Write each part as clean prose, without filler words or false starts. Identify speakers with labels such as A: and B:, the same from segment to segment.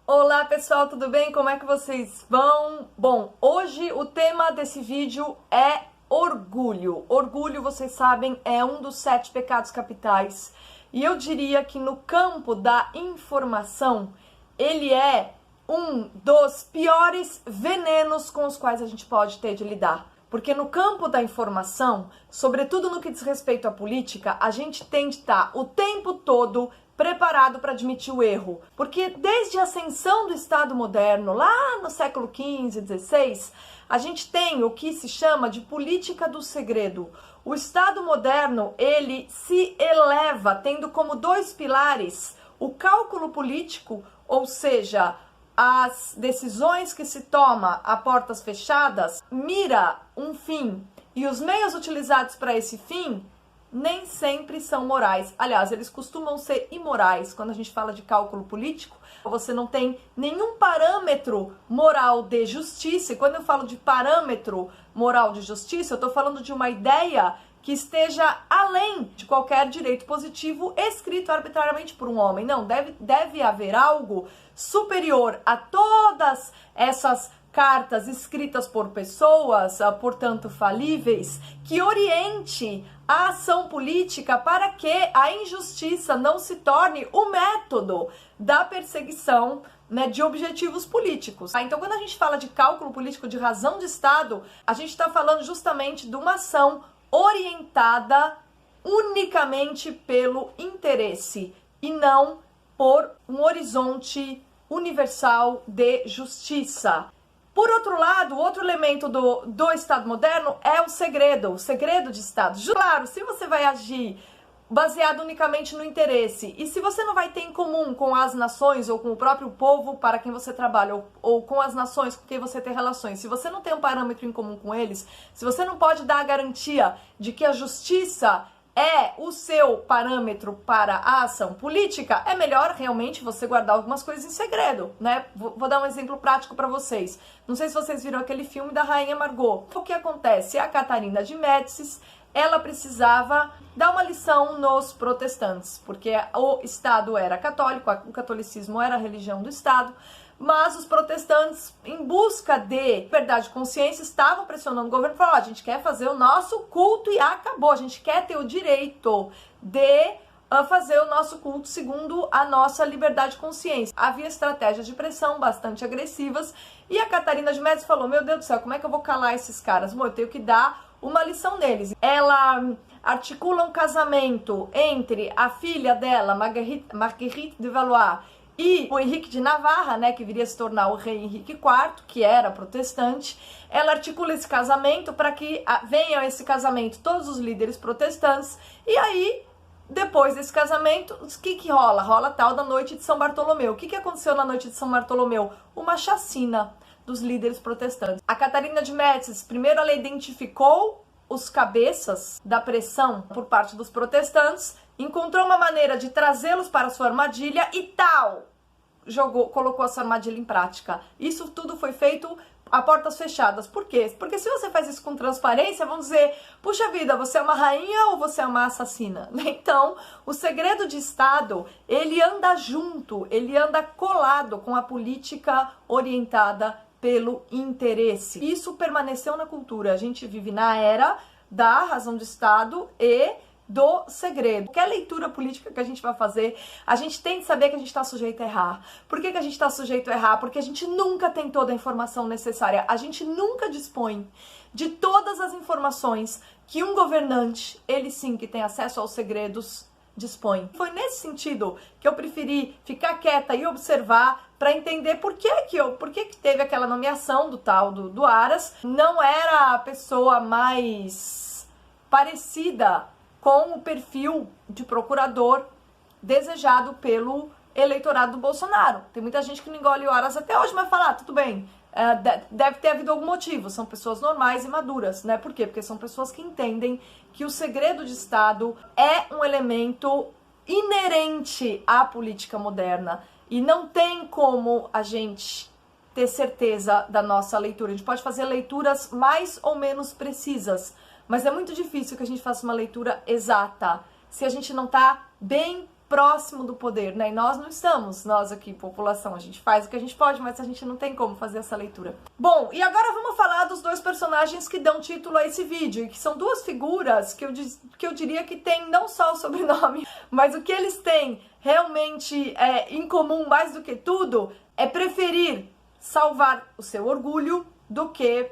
A: Olá pessoal, tudo bem? Como é que vocês vão? Bom, hoje o tema desse vídeo é orgulho. Orgulho, vocês sabem, é um dos 7 pecados capitais. E eu diria que no campo da informação, ele é um dos piores venenos com os quais a gente pode ter de lidar. Porque no campo da informação, sobretudo no que diz respeito à política, a gente tem de estar o tempo todo preparado para admitir o erro. Porque desde a ascensão do Estado moderno, lá no século XV, XVI, a gente tem o que se chama de política do segredo. O Estado moderno, ele se eleva tendo como 2 pilares o cálculo político, ou seja, as decisões que se toma a portas fechadas, mira um fim, e os meios utilizados para esse fim nem sempre são morais. Aliás, eles costumam ser imorais. Quando a gente fala de cálculo político, você não tem nenhum parâmetro moral de justiça. E quando eu falo de parâmetro moral de justiça, eu estou falando de uma ideia que esteja além de qualquer direito positivo escrito arbitrariamente por um homem. Não, deve haver algo superior a todas essas cartas escritas por pessoas, portanto falíveis, que oriente a ação política para que a injustiça não se torne o método da perseguição, né, de objetivos políticos. Então, quando a gente fala de cálculo político, de razão de Estado, a gente está falando justamente de uma ação orientada unicamente pelo interesse e não por um horizonte universal de justiça. Por outro lado, o outro elemento do Estado moderno é o segredo de Estado. Claro, se você vai agir baseado unicamente no interesse, e se você não vai ter em comum com as nações ou com o próprio povo para quem você trabalha, ou com as nações com quem você tem relações, se você não tem um parâmetro em comum com eles, se você não pode dar a garantia de que a justiça é o seu parâmetro para a ação política, é melhor realmente você guardar algumas coisas em segredo, né? Vou dar um exemplo prático para vocês. Não sei se vocês viram aquele filme da Rainha Margot. O que acontece? A Catarina de Médicis, ela precisava dar uma lição nos protestantes, porque o Estado era católico, o catolicismo era a religião do Estado, mas os protestantes, em busca de liberdade de consciência, estavam pressionando o governo e falaram: a gente quer fazer o nosso culto e acabou, a gente quer ter o direito de fazer o nosso culto segundo a nossa liberdade de consciência. Havia estratégias de pressão bastante agressivas e a Catarina de Médicis falou: meu Deus do céu, como é que eu vou calar esses caras? Bom, eu tenho que dar uma lição neles. Ela articula um casamento entre a filha dela, Marguerite de Valois, e o Henrique de Navarra, né, que viria a se tornar o rei Henrique IV, que era protestante. Ela articula esse casamento para que venham a esse casamento todos os líderes protestantes. E aí, depois desse casamento, o que rola? Rola a tal da noite de São Bartolomeu. O que aconteceu na noite de São Bartolomeu? Uma chacina dos líderes protestantes. A Catarina de Médicis, primeiro ela identificou os cabeças da pressão por parte dos protestantes, encontrou uma maneira de trazê-los para a sua armadilha e colocou essa armadilha em prática. Isso tudo foi feito a portas fechadas. Por quê? Porque se você faz isso com transparência, vão dizer: puxa vida, você é uma rainha ou você é uma assassina? Então, o segredo de Estado, ele anda junto, ele anda colado com a política orientada pelo interesse. Isso permaneceu na cultura. A gente vive na era da razão de Estado e do segredo. Qualquer leitura política que a gente vai fazer, a gente tem que saber que a gente está sujeito a errar. Por que a gente está sujeito a errar? Porque a gente nunca tem toda a informação necessária. A gente nunca dispõe de todas as informações que um governante, ele sim que tem acesso aos segredos, dispõe. Foi nesse sentido que eu preferi ficar quieta e observar para entender por que teve aquela nomeação do tal do Aras. Não era a pessoa mais parecida com o perfil de procurador desejado pelo eleitorado do Bolsonaro. Tem muita gente que não engole o Aras até hoje, mas fala: tudo bem, deve ter havido algum motivo. São pessoas normais e maduras, né? Por quê? Porque são pessoas que entendem que o segredo de Estado é um elemento inerente à política moderna e não tem como a gente ter certeza da nossa leitura. A gente pode fazer leituras mais ou menos precisas, mas é muito difícil que a gente faça uma leitura exata se a gente não está bem próximo do poder, né? E nós não estamos, nós aqui, população, a gente faz o que a gente pode, mas a gente não tem como fazer essa leitura. Bom, e agora vamos falar dos dois personagens que dão título a esse vídeo, e que são duas figuras que eu diria que tem não só o sobrenome, mas o que eles têm realmente em comum, mais do que tudo, é preferir salvar o seu orgulho do que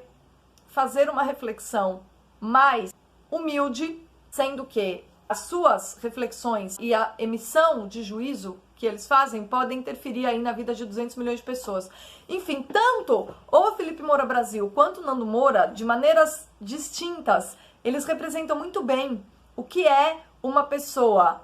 A: fazer uma reflexão mais humilde, sendo que as suas reflexões e a emissão de juízo que eles fazem podem interferir aí na vida de 200 milhões de pessoas. Enfim, tanto o Felipe Moura Brasil quanto o Nando Moura, de maneiras distintas, eles representam muito bem o que é uma pessoa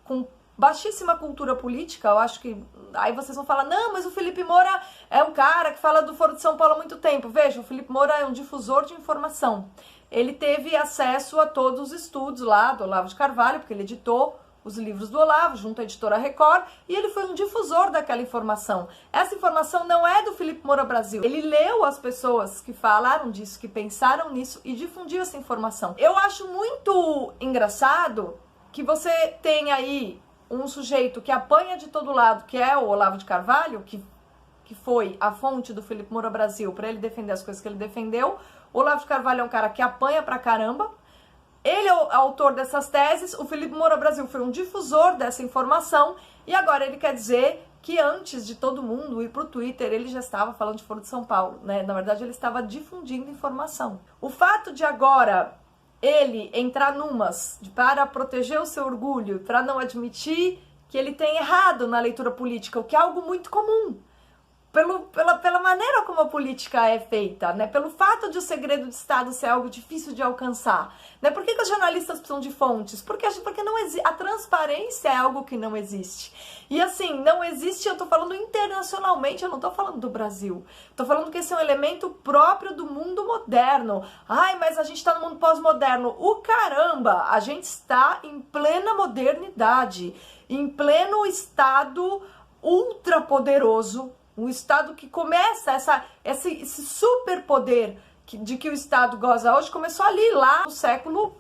A: com baixíssima cultura política. Eu acho que aí vocês vão falar, não, mas o Felipe Moura é um cara que fala do Foro de São Paulo há muito tempo. Veja, o Felipe Moura é um difusor de informação. Ele teve acesso a todos os estudos lá do Olavo de Carvalho, porque ele editou os livros do Olavo, junto à editora Record, e ele foi um difusor daquela informação. Essa informação não é do Felipe Moura Brasil. Ele leu as pessoas que falaram disso, que pensaram nisso e difundiu essa informação. Eu acho muito engraçado que você tem aí um sujeito que apanha de todo lado, que é o Olavo de Carvalho, que foi a fonte do Felipe Moura Brasil para ele defender as coisas que ele defendeu. O Olavo de Carvalho é um cara que apanha pra caramba. Ele é o autor dessas teses. O Felipe Moura Brasil foi um difusor dessa informação. E agora ele quer dizer que antes de todo mundo ir pro Twitter, ele já estava falando de Foro de São Paulo, né? Na verdade, ele estava difundindo informação. O fato de agora ele entrar para proteger o seu orgulho, para não admitir que ele tem errado na leitura política, o que é algo muito comum. Pela maneira como a política é feita, né? Pelo fato de o segredo de Estado ser algo difícil de alcançar, né? Por que os jornalistas precisam de fontes? Porque não existe, a transparência é algo que não existe. E assim, não existe, eu tô falando internacionalmente, eu não tô falando do Brasil. Tô falando que esse é um elemento próprio do mundo moderno. Ai, mas a gente tá no mundo pós-moderno. O caramba, a gente está em plena modernidade, em pleno Estado ultrapoderoso. Um Estado que começa esse superpoder de que o Estado goza hoje começou ali, lá no século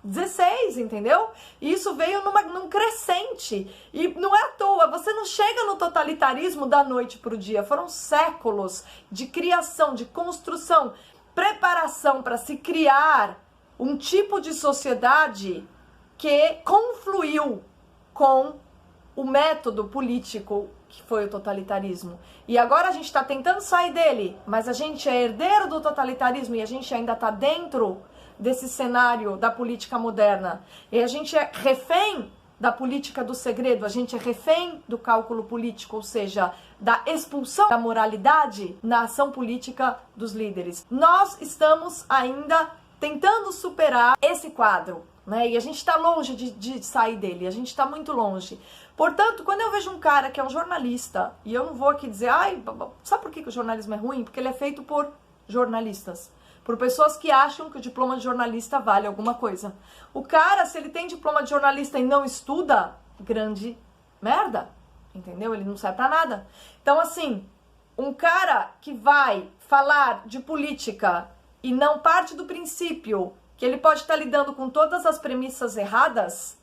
A: XVI, entendeu? E isso veio num crescente. E não é à toa, você não chega no totalitarismo da noite para o dia. Foram séculos de criação, de construção, preparação para se criar um tipo de sociedade que confluiu com o método político que foi o totalitarismo. E agora a gente está tentando sair dele, mas a gente é herdeiro do totalitarismo e a gente ainda está dentro desse cenário da política moderna. E a gente é refém da política do segredo, a gente é refém do cálculo político, ou seja, da expulsão da moralidade na ação política dos líderes. Nós estamos ainda tentando superar esse quadro, né? E a gente está longe de sair dele, a gente está muito longe. Portanto, quando eu vejo um cara que é um jornalista, e eu não vou aqui dizer, ai, sabe por que o jornalismo é ruim? Porque ele é feito por jornalistas, por pessoas que acham que o diploma de jornalista vale alguma coisa. O cara, se ele tem diploma de jornalista e não estuda, grande merda, entendeu? Ele não serve pra nada. Então, assim, um cara que vai falar de política e não parte do princípio que ele pode estar lidando com todas as premissas erradas,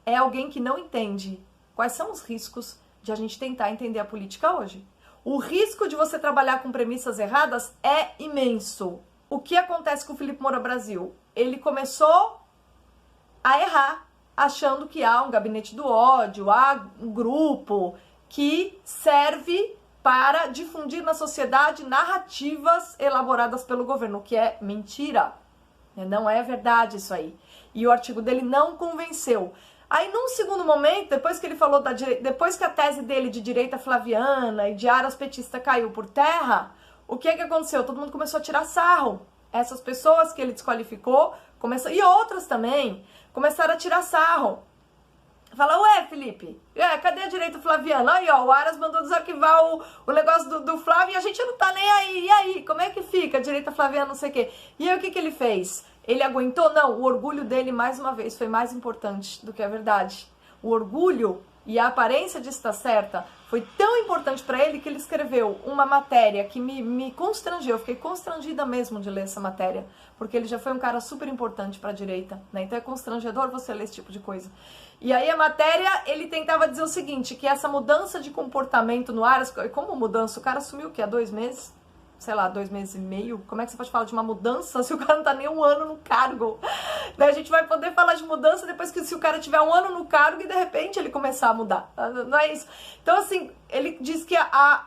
A: é alguém que não entende quais são os riscos de a gente tentar entender a política hoje. O risco de você trabalhar com premissas erradas é imenso. O que acontece com o Felipe Moura Brasil? Ele começou a errar, achando que há um gabinete do ódio, há um grupo que serve para difundir na sociedade narrativas elaboradas pelo governo, o que é mentira. Não é verdade isso aí. E o artigo dele não convenceu. Aí, num segundo momento, depois que ele falou depois que a tese dele de direita flaviana e de aras petista caiu por terra, o que aconteceu? Todo mundo começou a tirar sarro. Essas pessoas que ele desqualificou, e outras também, começaram a tirar sarro. Fala, ué, Felipe, cadê a direita flaviana? Aí, ó, o Aras mandou desarquivar o negócio do Flávio e a gente não tá nem aí. E aí, como é que fica a direita flaviana, não sei o quê? E aí, o que ele fez? Ele aguentou? Não, o orgulho dele, mais uma vez, foi mais importante do que a verdade. O orgulho e a aparência de estar certa foi tão importante para ele que ele escreveu uma matéria que me constrangeu. Eu fiquei constrangida mesmo de ler essa matéria, porque ele já foi um cara super importante para a direita, né? Então é constrangedor você ler esse tipo de coisa. E aí a matéria, ele tentava dizer o seguinte, que essa mudança de comportamento no Aras, como mudança? O cara assumiu o quê? Há 2 meses? Sei lá, 2 meses e meio? Como é que você pode falar de uma mudança se o cara não tá nem 1 ano no cargo? Né? A gente vai poder falar de mudança depois que se o cara tiver 1 ano no cargo e de repente ele começar a mudar. Não é isso? Então assim, ele diz que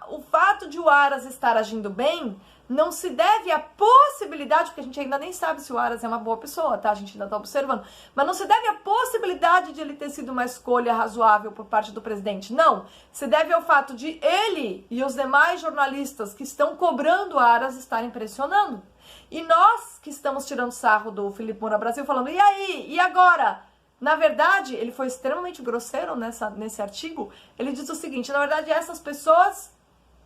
A: o fato de o Aras estar agindo bem não se deve à possibilidade, porque a gente ainda nem sabe se o Aras é uma boa pessoa, tá? A gente ainda tá observando. Mas não se deve à possibilidade de ele ter sido uma escolha razoável por parte do presidente. Não. Se deve ao fato de ele e os demais jornalistas que estão cobrando o Aras estarem pressionando. E nós que estamos tirando sarro do Felipe Moura Brasil, falando, e aí? E agora? Na verdade, ele foi extremamente grosseiro nesse artigo. Ele diz o seguinte, na verdade, essas pessoas,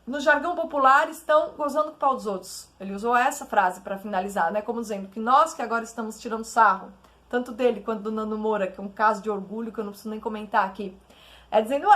A: no jargão popular, estão gozando com o pau dos outros. Ele usou essa frase para finalizar, né? Como dizendo que nós que agora estamos tirando sarro, tanto dele quanto do Nando Moura, que é um caso de orgulho que eu não preciso nem comentar aqui, é dizendo,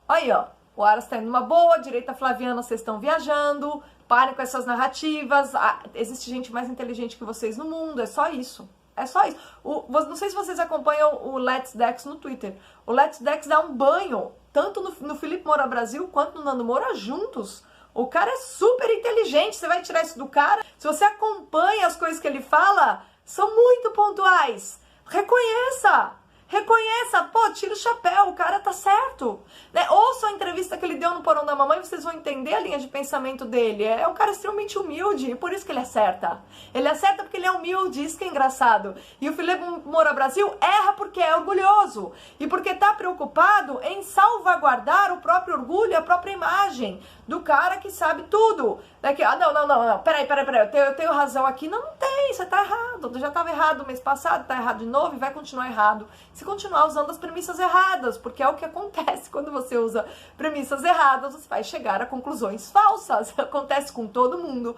A: aí ó, o Aras tá indo numa boa, direita flaviana, vocês estão viajando, parem com essas narrativas, existe gente mais inteligente que vocês no mundo, é só isso. É só isso. Não sei se vocês acompanham o Let's Dex no Twitter. O Let's Dex dá um banho, tanto no Felipe Moura Brasil quanto no Nando Moura juntos. O cara é super inteligente, você vai tirar isso do cara? Se você acompanha as coisas que ele fala, são muito pontuais. Reconheça! Reconheça, pô, tira o chapéu, o cara tá certo. Né? Ouça a entrevista que ele deu no Porão da Mamãe, vocês vão entender a linha de pensamento dele. É um cara extremamente humilde, e por isso que ele acerta. Ele acerta porque ele é humilde, isso que é engraçado. E o Felipe Moura Brasil erra porque é orgulhoso. E porque tá preocupado em salvaguardar o próprio orgulho e a própria imagem do cara que sabe tudo. Daqui, não, peraí, eu tenho razão aqui. Não tem, você tá errado. Já tava errado mês passado, tá errado de novo e vai continuar errado. Se continuar usando as premissas erradas, porque é o que acontece quando você usa premissas erradas, você vai chegar a conclusões falsas. Acontece com todo mundo.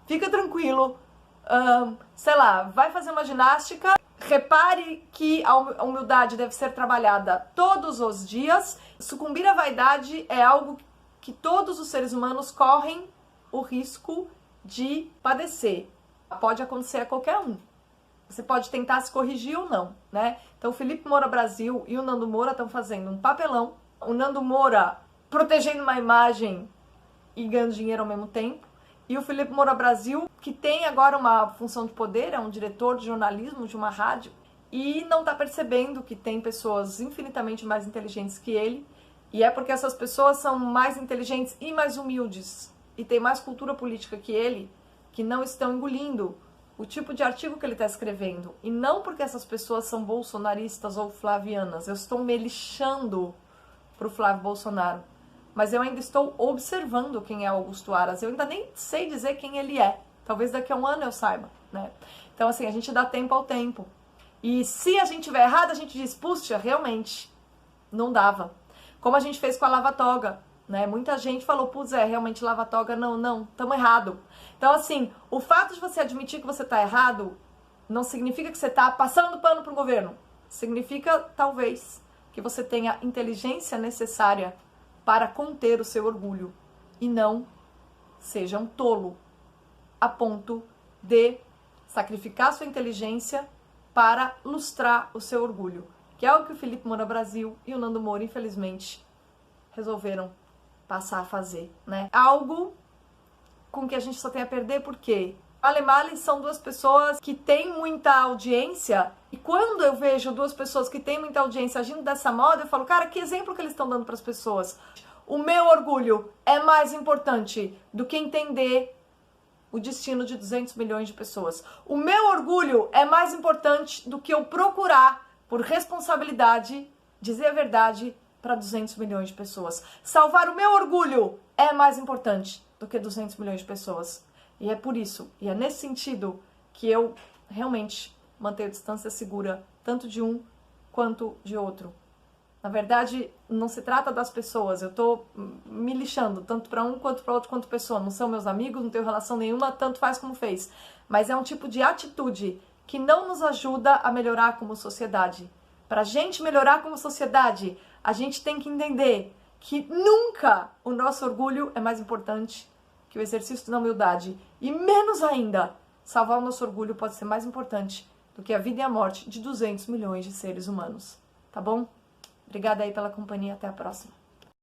A: Fica tranquilo, sei lá, vai fazer uma ginástica, repare que a humildade deve ser trabalhada todos os dias. Sucumbir à vaidade é algo que todos os seres humanos correm o risco de padecer. Pode acontecer a qualquer um. Você pode tentar se corrigir ou não, né? Então o Felipe Moura Brasil e o Nando Moura estão fazendo um papelão. O Nando Moura protegendo uma imagem e ganhando dinheiro ao mesmo tempo. E o Felipe Moura Brasil, que tem agora uma função de poder, é um diretor de jornalismo de uma rádio, e não está percebendo que tem pessoas infinitamente mais inteligentes que ele. E é porque essas pessoas são mais inteligentes e mais humildes e têm mais cultura política que ele, que não estão engolindo o tipo de artigo que ele está escrevendo. E não porque essas pessoas são bolsonaristas ou flavianas. Eu estou me lixando para o Flávio Bolsonaro. Mas eu ainda estou observando quem é Augusto Aras. Eu ainda nem sei dizer quem ele é. Talvez daqui a 1 ano eu saiba, né? Então, assim, a gente dá tempo ao tempo. E se a gente tiver errado, a gente diz, puxa, realmente, não dava. Como a gente fez com a Lava Toga, né? Muita gente falou, putz, realmente Lava Toga, não, estamos errado. Então, assim, o fato de você admitir que você está errado não significa que você está passando pano para o governo. Significa, talvez, que você tenha a inteligência necessária para conter o seu orgulho e não seja um tolo a ponto de sacrificar sua inteligência para lustrar o seu orgulho, que é o que o Felipe Moura Brasil e o Nando Moura, infelizmente, resolveram passar a fazer, né? Algo com que a gente só tem a perder, porque Male Male são 2 pessoas que têm muita audiência, e quando eu vejo 2 pessoas que têm muita audiência agindo dessa moda, eu falo, cara, que exemplo que eles estão dando para as pessoas. O meu orgulho é mais importante do que entender o destino de 200 milhões de pessoas. O meu orgulho é mais importante do que eu procurar, por responsabilidade, dizer a verdade para 200 milhões de pessoas. Salvar o meu orgulho é mais importante do que 200 milhões de pessoas. E é por isso, e é nesse sentido, que eu realmente mantenho distância segura, tanto de um quanto de outro. Na verdade, não se trata das pessoas, eu tô me lixando, tanto para um quanto para outro quanto pessoa. Não são meus amigos, não tenho relação nenhuma, tanto faz como fez. Mas é um tipo de atitude que não nos ajuda a melhorar como sociedade. Para a gente melhorar como sociedade, a gente tem que entender que nunca o nosso orgulho é mais importante que o exercício da humildade. E menos ainda, salvar o nosso orgulho pode ser mais importante do que a vida e a morte de 200 milhões de seres humanos. Tá bom? Obrigada aí pela companhia. Até a próxima.